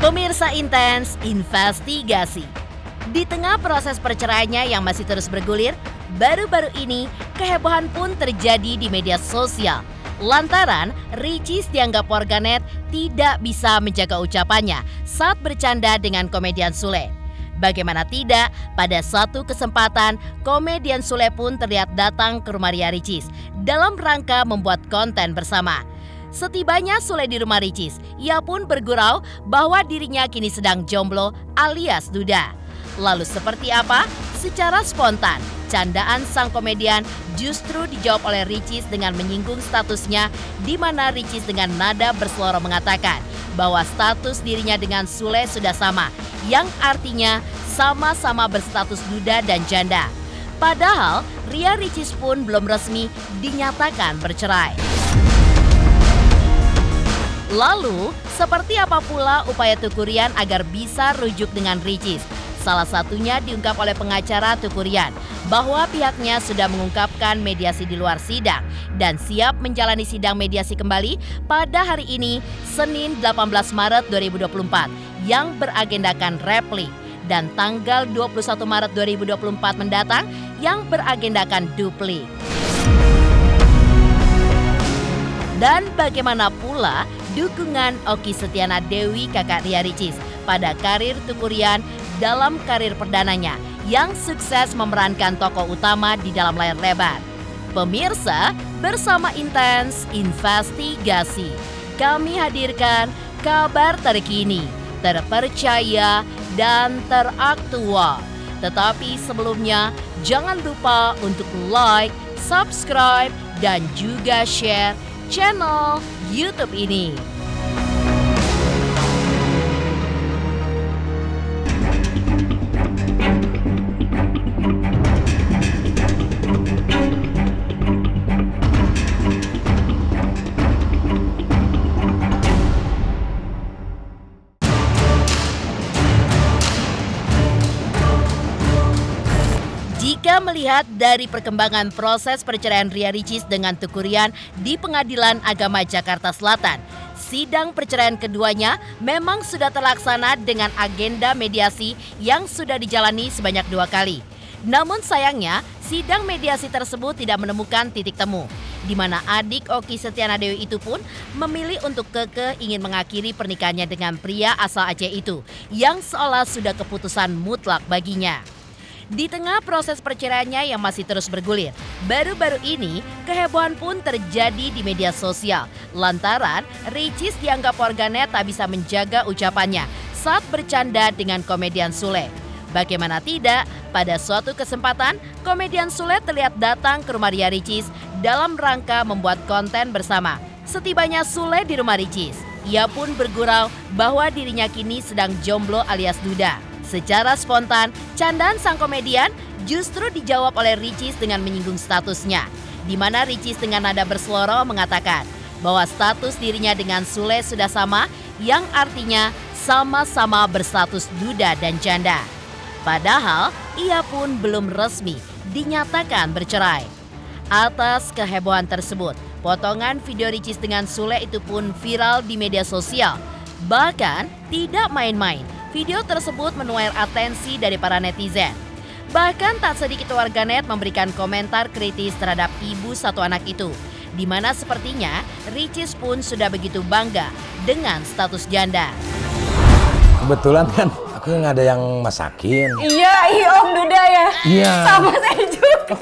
Pemirsa Intens Investigasi. Di tengah proses perceraiannya yang masih terus bergulir, baru-baru ini kehebohan pun terjadi di media sosial. Lantaran Ricis dianggap warganet tidak bisa menjaga ucapannya saat bercanda dengan komedian Sule. Bagaimana tidak, pada suatu kesempatan komedian Sule pun terlihat datang ke rumah Ria Ricis dalam rangka membuat konten bersama. Setibanya Sule di rumah Ricis, ia pun bergurau bahwa dirinya kini sedang jomblo alias duda. Lalu seperti apa? Secara spontan, candaan sang komedian justru dijawab oleh Ricis dengan menyinggung statusnya, di mana Ricis dengan nada berseloroh mengatakan bahwa status dirinya dengan Sule sudah sama, yang artinya sama-sama berstatus duda dan janda. Padahal Ria Ricis pun belum resmi dinyatakan bercerai. Lalu, seperti apa pula upaya Teuku Ryan agar bisa rujuk dengan Ricis? Salah satunya diungkap oleh pengacara Teuku Ryan bahwa pihaknya sudah mengungkapkan mediasi di luar sidang dan siap menjalani sidang mediasi kembali pada hari ini, Senin 18 Maret 2024 yang beragendakan replik, dan tanggal 21 Maret 2024 mendatang yang beragendakan duplik. Dan bagaimana pula dukungan Okky Setiana Dewi kakak Ria Ricis pada karir Teuku Ryan dalam karir perdananya yang sukses memerankan tokoh utama di dalam layar lebar. Pemirsa, bersama Intens Investigasi, kami hadirkan kabar terkini, terpercaya, dan teraktual. Tetapi sebelumnya, jangan lupa untuk like, subscribe, dan juga share channel YouTube ini. Jika melihat dari perkembangan proses perceraian Ria Ricis dengan Teuku Ryan di Pengadilan Agama Jakarta Selatan, sidang perceraian keduanya memang sudah terlaksana dengan agenda mediasi yang sudah dijalani sebanyak 2 kali. Namun sayangnya, sidang mediasi tersebut tidak menemukan titik temu, di mana adik Okky Setiana Dewi itu pun memilih untuk kekeh ingin mengakhiri pernikahannya dengan pria asal Aceh itu, yang seolah sudah keputusan mutlak baginya. Di tengah proses perceraiannya yang masih terus bergulir, baru-baru ini kehebohan pun terjadi di media sosial lantaran Ricis dianggap warganet tak bisa menjaga ucapannya saat bercanda dengan komedian Sule. Bagaimana tidak, pada suatu kesempatan komedian Sule terlihat datang ke rumah Ria Ricis dalam rangka membuat konten bersama. Setibanya Sule di rumah Ricis, ia pun bergurau bahwa dirinya kini sedang jomblo alias duda. Secara spontan, candaan sang komedian justru dijawab oleh Ricis dengan menyinggung statusnya, di mana Ricis dengan nada berseloroh mengatakan bahwa status dirinya dengan Sule sudah sama, yang artinya sama-sama berstatus duda dan janda. Padahal ia pun belum resmi dinyatakan bercerai. Atas kehebohan tersebut, potongan video Ricis dengan Sule itu pun viral di media sosial. Bahkan tidak main-main, video tersebut menuai atensi dari para netizen. Bahkan tak sedikit warganet memberikan komentar kritis terhadap ibu satu anak itu, di mana sepertinya Ricis pun sudah begitu bangga dengan status janda. Kebetulan kan aku nggak ada yang masakin. Iya, Om Duda ya. Iya. Sama saya juga.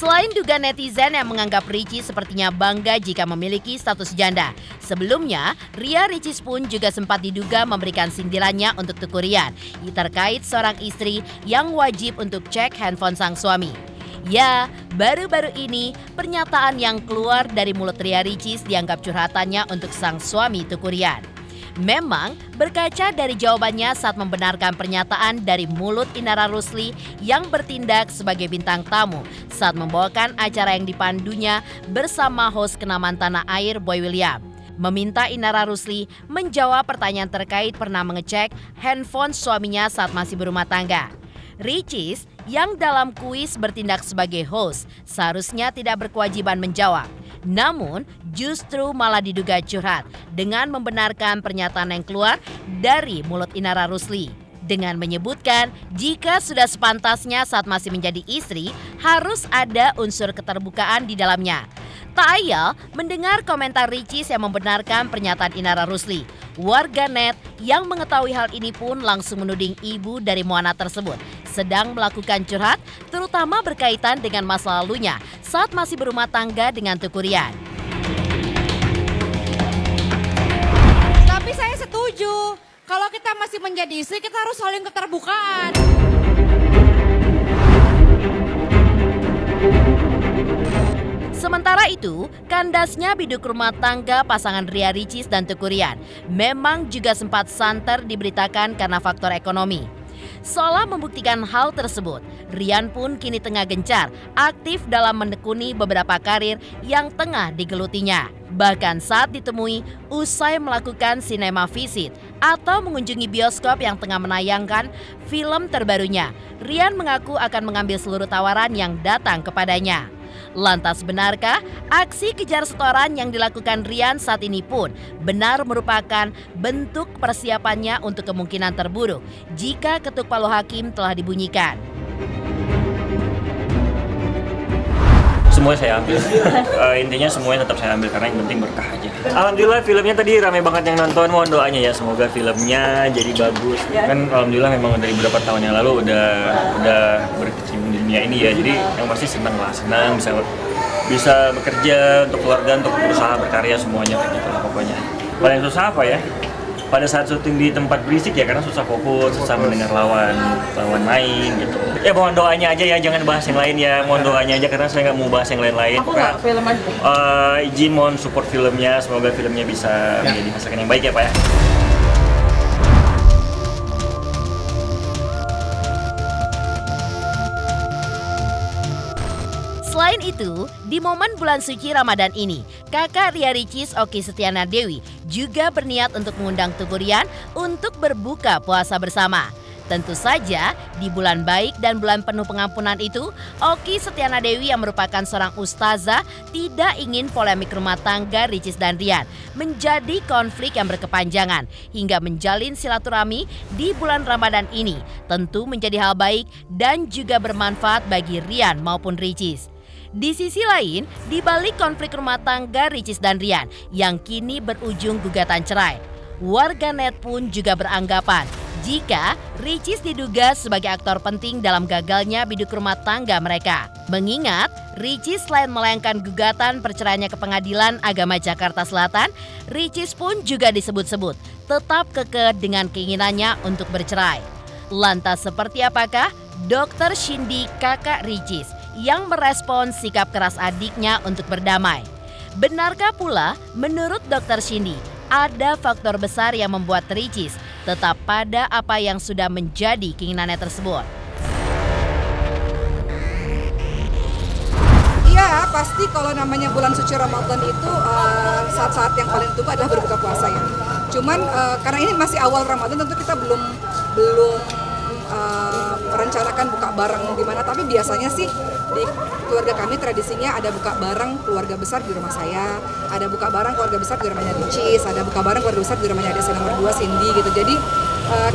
Selain dugaan netizen yang menganggap Ricis sepertinya bangga jika memiliki status janda, sebelumnya Ria Ricis pun juga sempat diduga memberikan sindirannya untuk Teuku Ryan terkait seorang istri yang wajib untuk cek handphone sang suami. Ya, baru-baru ini pernyataan yang keluar dari mulut Ria Ricis dianggap curhatannya untuk sang suami Teuku Ryan. Memang berkaca dari jawabannya saat membenarkan pernyataan dari mulut Inara Rusli yang bertindak sebagai bintang tamu saat membawakan acara yang dipandunya bersama host kenamaan tanah air Boy William, meminta Inara Rusli menjawab pertanyaan terkait pernah mengecek handphone suaminya saat masih berumah tangga. Ricis yang dalam kuis bertindak sebagai host seharusnya tidak berkewajiban menjawab. Namun justru malah diduga curhat dengan membenarkan pernyataan yang keluar dari mulut Inara Rusli. Dengan menyebutkan jika sudah sepantasnya saat masih menjadi istri harus ada unsur keterbukaan di dalamnya. Tak ayal mendengar komentar Ricis yang membenarkan pernyataan Inara Rusli. Warganet yang mengetahui hal ini pun langsung menuding ibu dari Moana tersebut sedang melakukan curhat, terutama berkaitan dengan masa lalunya saat masih berumah tangga dengan Teuku Ryan. Tapi saya setuju, kalau kita masih menjadi istri kita harus saling keterbukaan. Sementara itu, kandasnya biduk rumah tangga pasangan Ria Ricis dan Teuku Ryan memang juga sempat santer diberitakan karena faktor ekonomi. Seolah membuktikan hal tersebut, Ryan pun kini tengah gencar aktif dalam menekuni beberapa karir yang tengah digelutinya. Bahkan saat ditemui usai melakukan sinema visit atau mengunjungi bioskop yang tengah menayangkan film terbarunya, Ryan mengaku akan mengambil seluruh tawaran yang datang kepadanya. Lantas benarkah aksi kejar setoran yang dilakukan Ryan saat ini pun benar merupakan bentuk persiapannya untuk kemungkinan terburuk jika ketuk palu hakim telah dibunyikan? Semuanya saya ambil, intinya semuanya tetap saya ambil karena yang penting berkah aja. Alhamdulillah filmnya tadi ramai banget yang nonton, mohon doanya ya semoga filmnya jadi bagus. Kan alhamdulillah memang dari beberapa tahun yang lalu udah berkecimpung di dunia ini ya, jadi yang pasti senang bisa bekerja untuk keluarga, untuk berusaha berkarya semuanya kayak gitu lah pokoknya. Paling susah apa ya? Pada saat syuting di tempat berisik ya karena susah fokus, susah mendengar lawan main gitu. Ya mohon doanya aja ya, jangan bahas yang lain ya, mohon doanya aja karena saya nggak mau bahas yang lain-lain. Izin mohon support filmnya, semoga filmnya bisa menjadi hasil yang baik ya Pak ya. Selain itu, di momen bulan suci Ramadan ini, kakak Ria Ricis Oki Setiana Dewi juga berniat untuk mengundang Teuku Ryan untuk berbuka puasa bersama. Tentu saja, di bulan baik dan bulan penuh pengampunan itu, Oki Setiana Dewi yang merupakan seorang ustazah tidak ingin polemik rumah tangga Ricis dan Ryan menjadi konflik yang berkepanjangan hingga menjalin silaturahmi di bulan Ramadan ini. Tentu menjadi hal baik dan juga bermanfaat bagi Ryan maupun Ricis. Di sisi lain, di balik konflik rumah tangga Ricis dan Ryan yang kini berujung gugatan cerai, warganet pun juga beranggapan jika Ricis diduga sebagai aktor penting dalam gagalnya biduk rumah tangga mereka. Mengingat Ricis selain melayangkan gugatan perceraiannya ke Pengadilan Agama Jakarta Selatan, Ricis pun juga disebut-sebut tetap kekeh dengan keinginannya untuk bercerai. Lantas seperti apakah Dr. Shindy kakak Ricis yang merespons sikap keras adiknya untuk berdamai? Benarkah pula menurut Dr. Shindy ada faktor besar yang membuat Ricis tetap pada apa yang sudah menjadi keinginannya tersebut? Iya, pasti kalau namanya bulan suci Ramadan itu saat-saat yang paling ditunggu adalah berbuka puasa ya. Cuman karena ini masih awal Ramadan tentu kita belum merencanakan buka bareng gimana, tapi biasanya sih di keluarga kami tradisinya ada buka bareng keluarga besar di rumah saya, ada buka bareng keluarga besar di rumahnya Ricis, ada buka bareng keluarga besar di rumahnya adik nomor 2 Cindy gitu. Jadi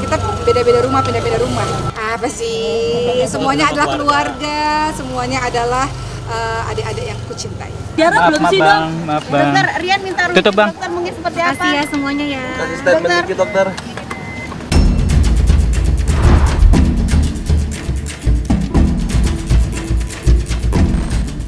kita beda-beda rumah, pindah-pindah rumah. Apa sih? Semuanya adalah keluarga, semuanya adalah adik-adik yang kucintai. Jarang belum sih dok? Maaf bang. Dokter Ryan minta Tutup, Bang. dokter mungkin seperti apa? Kasih ya semuanya ya. Kasih statement dikit dokter.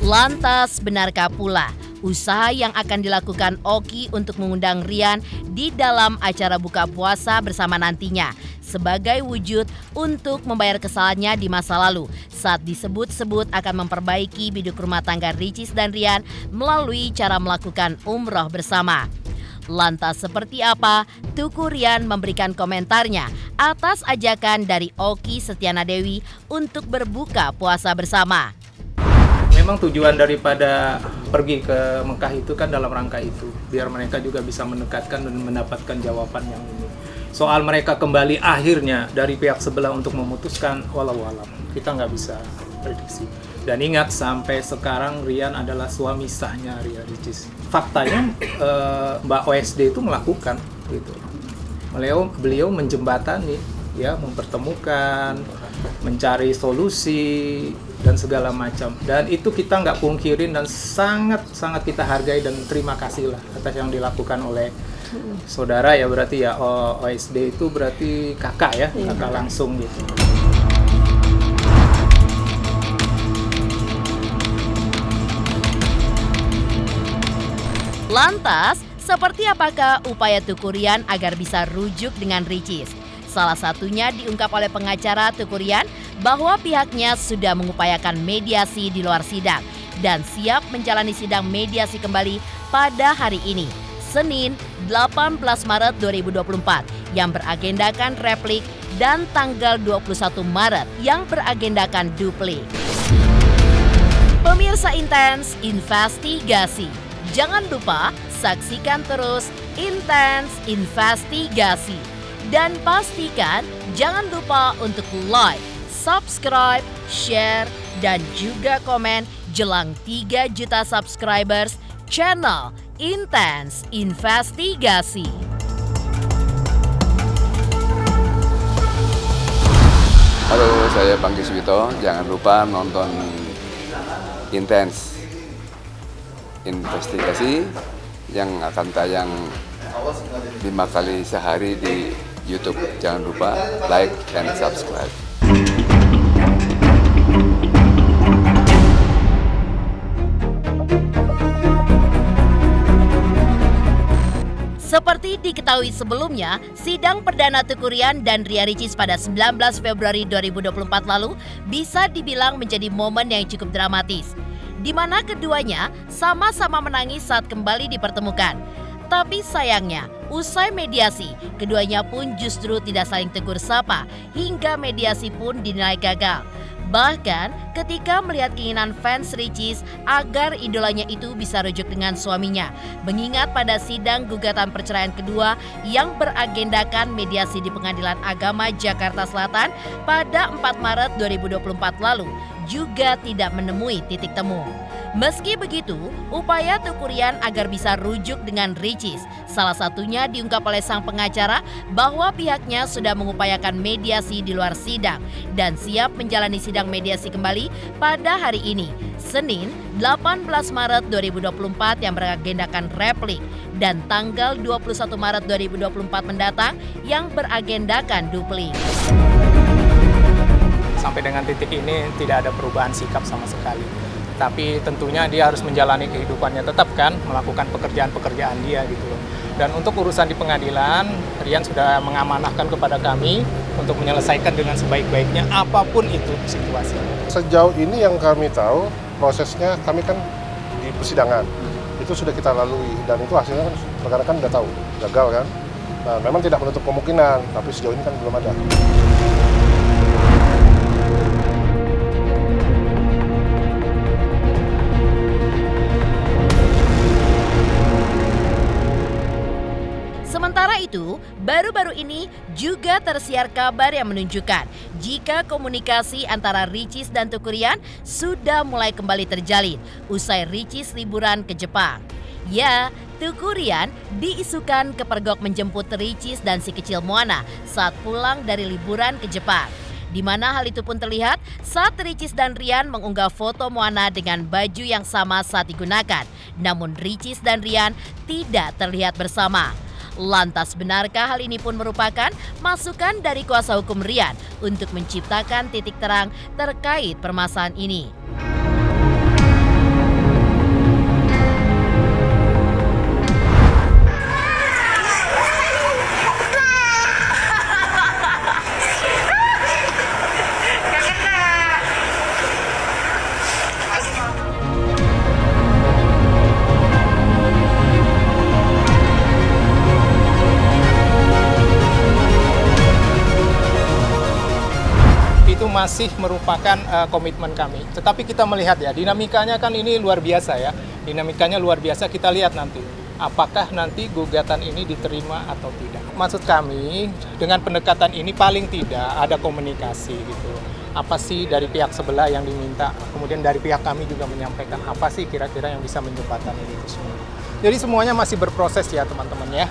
Lantas benarkah pula usaha yang akan dilakukan Oki untuk mengundang Ryan di dalam acara buka puasa bersama nantinya sebagai wujud untuk membayar kesalahannya di masa lalu saat disebut-sebut akan memperbaiki biduk rumah tangga Ricis dan Ryan melalui cara melakukan umroh bersama? Lantas seperti apa Teuku Ryan memberikan komentarnya atas ajakan dari Oki Setiana Dewi untuk berbuka puasa bersama? Memang tujuan daripada pergi ke Mekah itu kan dalam rangka itu, biar mereka juga bisa mendekatkan dan mendapatkan jawaban yang ini. Soal mereka kembali akhirnya dari pihak sebelah untuk memutuskan, walau alam, kita nggak bisa prediksi. Dan ingat, sampai sekarang Rian adalah suami sahnya Ria Ricis. Faktanya Mbak OSD itu melakukan gitu. Beliau menjembatani, ya, mempertemukan, mencari solusi dan segala macam. Dan itu kita nggak pungkirin dan sangat kita hargai dan terima kasih lah atas yang dilakukan oleh saudara, ya, berarti ya OSD itu berarti kakak, ya, kakak langsung gitu. Lantas, seperti apakah upaya Teuku Ryan agar bisa rujuk dengan Ricis? Salah satunya diungkap oleh pengacara Teuku Ryan bahwa pihaknya sudah mengupayakan mediasi di luar sidang dan siap menjalani sidang mediasi kembali pada hari ini, Senin 18 Maret 2024, yang beragendakan replik dan tanggal 21 Maret yang beragendakan duplik. Pemirsa Intens Investigasi, jangan lupa saksikan terus Intens Investigasi. Dan pastikan jangan lupa untuk like, subscribe, share, dan juga komen jelang 3 juta subscribers channel Intens Investigasi. Halo, saya Bang Kiswito. Jangan lupa nonton Intens Investigasi yang akan tayang 5 kali sehari di YouTube. Jangan lupa like dan subscribe. Seperti diketahui sebelumnya, sidang perdana Teuku Ryan dan Ria Ricis pada 19 Februari 2024 lalu bisa dibilang menjadi momen yang cukup dramatis, di mana keduanya sama-sama menangis saat kembali dipertemukan. Tapi sayangnya, usai mediasi, keduanya pun justru tidak saling tegur sapa hingga mediasi pun dinilai gagal. Bahkan ketika melihat keinginan fans Ricis agar idolanya itu bisa rujuk dengan suaminya, mengingat pada sidang gugatan perceraian kedua yang beragendakan mediasi di Pengadilan Agama Jakarta Selatan pada 4 Maret 2024 lalu juga tidak menemui titik temu. Meski begitu, upaya Teuku Ryan agar bisa rujuk dengan Ricis salah satunya diungkap oleh sang pengacara bahwa pihaknya sudah mengupayakan mediasi di luar sidang dan siap menjalani sidang mediasi kembali pada hari ini, Senin 18 Maret 2024 yang beragendakan replik dan tanggal 21 Maret 2024 mendatang yang beragendakan duplik. Sampai dengan titik ini tidak ada perubahan sikap sama sekali. Tapi tentunya dia harus menjalani kehidupannya tetap kan, melakukan pekerjaan-pekerjaan dia gitu loh. Dan untuk urusan di pengadilan, Rian sudah mengamanahkan kepada kami untuk menyelesaikan dengan sebaik-baiknya apapun itu situasinya. Sejauh ini yang kami tahu, prosesnya kami kan di persidangan. Itu sudah kita lalui dan itu hasilnya kan rekan-rekan udah tahu, gagal kan. Nah, memang tidak menutup kemungkinan, tapi sejauh ini kan belum ada. Sementara itu, baru-baru ini juga tersiar kabar yang menunjukkan jika komunikasi antara Ricis dan Teuku Ryan sudah mulai kembali terjalin usai Ricis liburan ke Jepang. Ya, Teuku Ryan diisukan kepergok menjemput Ricis dan si kecil Moana saat pulang dari liburan ke Jepang. Di mana hal itu pun terlihat saat Ricis dan Ryan mengunggah foto Moana dengan baju yang sama saat digunakan. Namun Ricis dan Ryan tidak terlihat bersama. Lantas benarkah hal ini pun merupakan masukan dari kuasa hukum Ryan untuk menciptakan titik terang terkait permasalahan ini? Itu masih merupakan komitmen kami. Tetapi kita melihat ya, dinamikanya kan ini luar biasa ya. Dinamikanya luar biasa, kita lihat nanti. Apakah nanti gugatan ini diterima atau tidak. maksud kami dengan pendekatan ini paling tidak ada komunikasi gitu. Apa sih dari pihak sebelah yang diminta, kemudian dari pihak kami juga menyampaikan apa sih kira-kira yang bisa menjembatani itu semua. Jadi semuanya masih berproses ya teman-teman ya.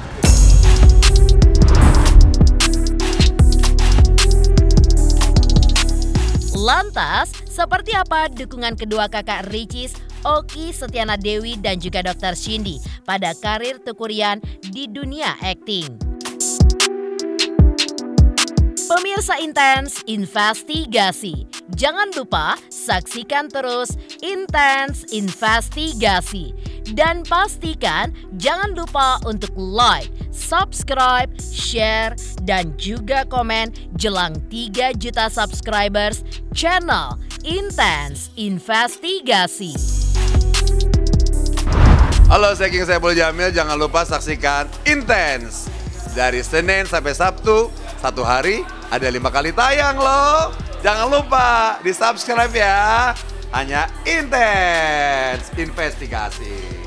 Lantas, seperti apa dukungan kedua kakak Ricis, Oki Setiana Dewi dan juga Dr. Cindy pada karir Tukurian di dunia akting? Pemirsa Intens Investigasi, jangan lupa saksikan terus Intens Investigasi. Dan pastikan jangan lupa untuk like, subscribe, share, dan juga komen jelang 3 juta subscribers channel Intens Investigasi. Halo, saya King Saiful Jamil. Jangan lupa saksikan Intens dari Senin sampai Sabtu. Satu hari ada 5 kali tayang loh. Jangan lupa di subscribe ya. Hanya Intens Investigasi.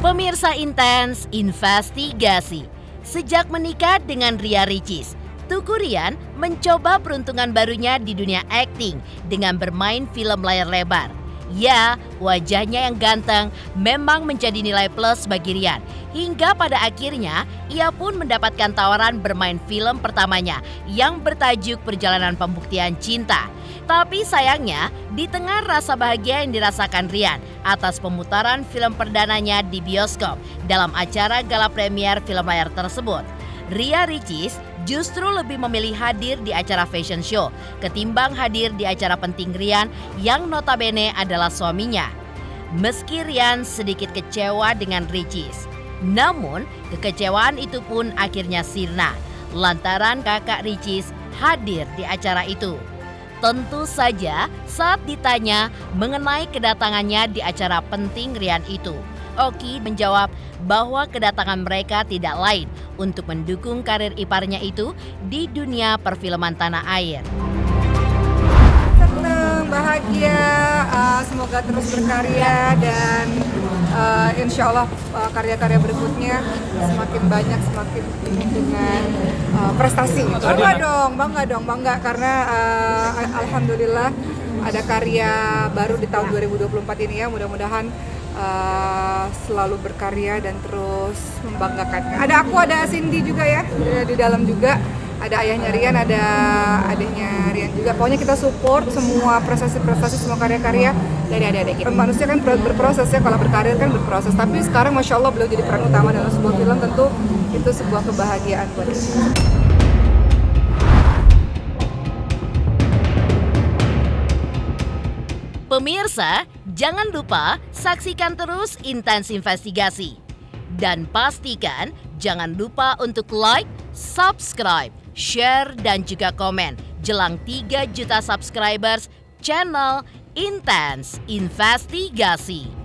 Pemirsa Intens Investigasi, sejak menikah dengan Ria Ricis, Tukurian mencoba peruntungan barunya di dunia akting dengan bermain film layar lebar. Ya, wajahnya yang ganteng memang menjadi nilai plus bagi Rian. Hingga pada akhirnya, ia pun mendapatkan tawaran bermain film pertamanya yang bertajuk Perjalanan Pembuktian Cinta. Tapi sayangnya, di tengah rasa bahagia yang dirasakan Rian atas pemutaran film perdananya di bioskop dalam acara gala premier film layar tersebut, Ria Ricis justru lebih memilih hadir di acara fashion show ketimbang hadir di acara penting Rian yang notabene adalah suaminya. Meski Rian sedikit kecewa dengan Ricis, namun kekecewaan itu pun akhirnya sirna lantaran kakak Ricis hadir di acara itu. Tentu saja saat ditanya mengenai kedatangannya di acara penting Rian itu, Oki menjawab bahwa kedatangan mereka tidak lain untuk mendukung karir iparnya itu di dunia perfilman tanah air. Senang, bahagia, semoga terus berkarya dan insya Allah karya-karya berikutnya semakin banyak, semakin dengan prestasi. Bangga dong, karena alhamdulillah ada karya baru di tahun 2024 ini ya, mudah-mudahan selalu berkarya dan terus membanggakan. Ada aku, ada Cindy juga ya di dalam juga, ada ayahnya Rian, ada adiknya Rian juga. Pokoknya kita support semua prestasi-prestasi, semua karya-karya dari adik-adik kita. Manusia kan berproses ya, kalau berkarir kan berproses. Tapi sekarang Masya Allah beliau jadi peran utama dalam sebuah film, tentu itu sebuah kebahagiaan buat kita. Pemirsa, jangan lupa saksikan terus Intens Investigasi. Dan pastikan jangan lupa untuk like, subscribe, share, dan juga komen jelang 3 juta subscribers channel Intens Investigasi.